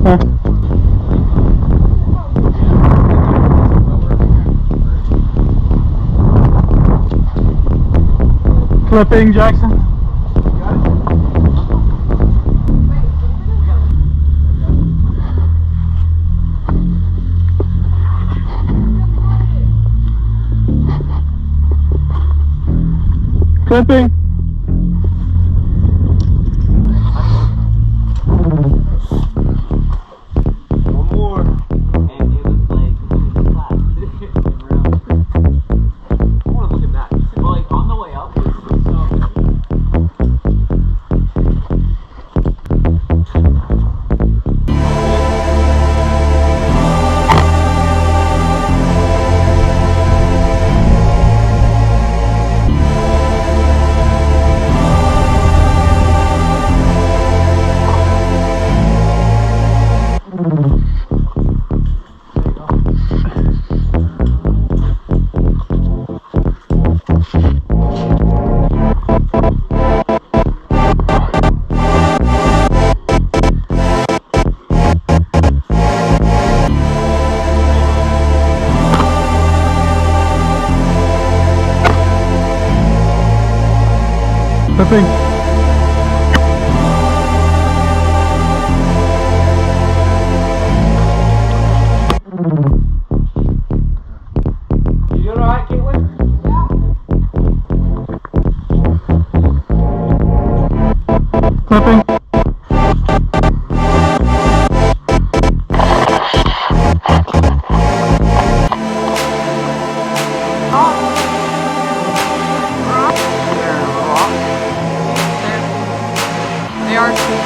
Huh. Clipping, Jackson. Clipping. One more. And it was like flat. I want to look at that. Well, like on the way up, it was so Clipping. You doing alright, Caitlin? Clipping. They are too.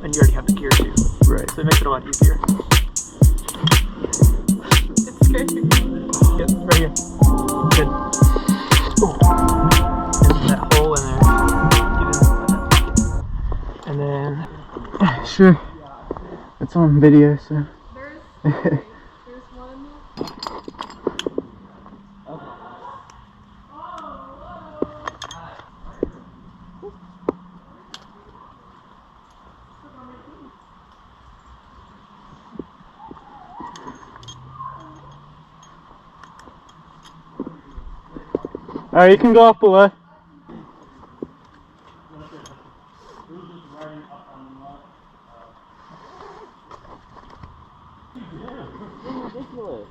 And you already have the gear too. Right. So it makes it a lot easier. It's scary. Good. Right here. Good. Cool. There's that hole in there. And then, sure. It's on video, so. There's one. Alright, you can go off below. ridiculous.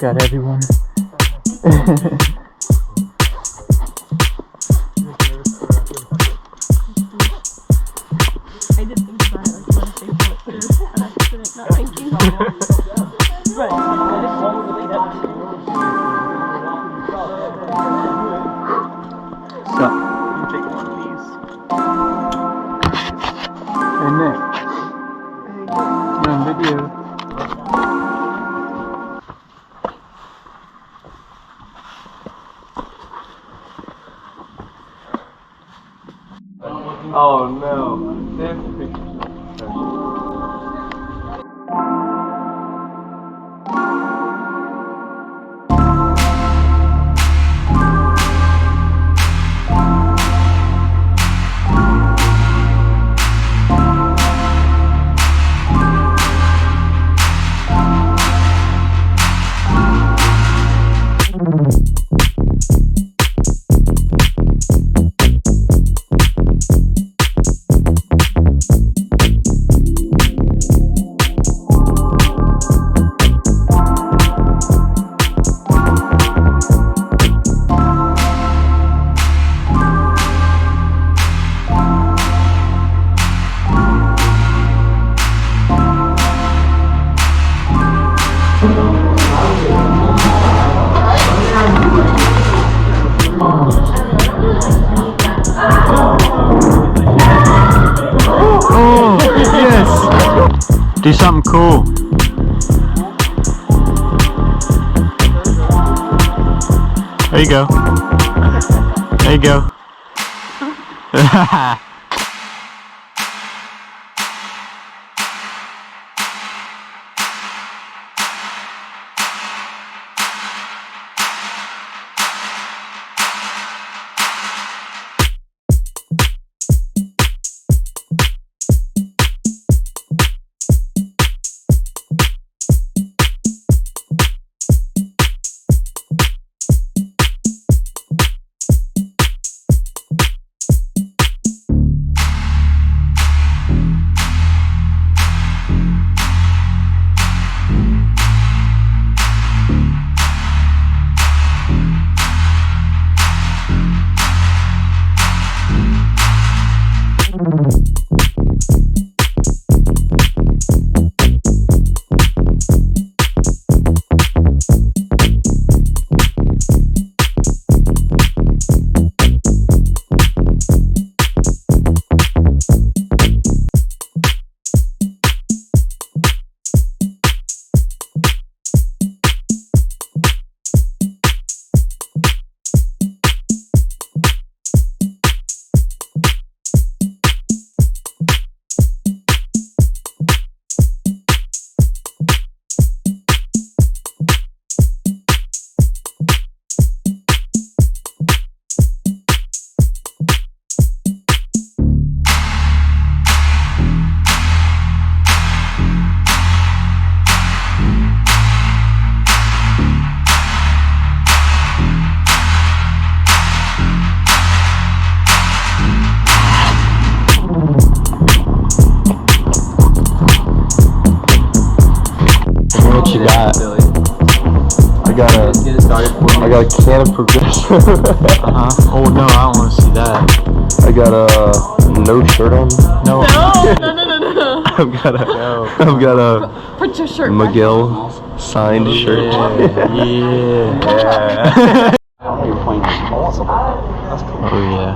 look at everyone. I did think about it, like, what if they put this on accident, not thinking. So, you take one of these. Hey Nick, you're on video. Oh no. Oh, yes! Do something cool. There you go. There you go. What you got? I got a can of Progressive. Oh no, I don't want to see that. I got a no shirt on. No. No. I've got a Put your shirt Miguel signed shirt. Yeah. Oh yeah.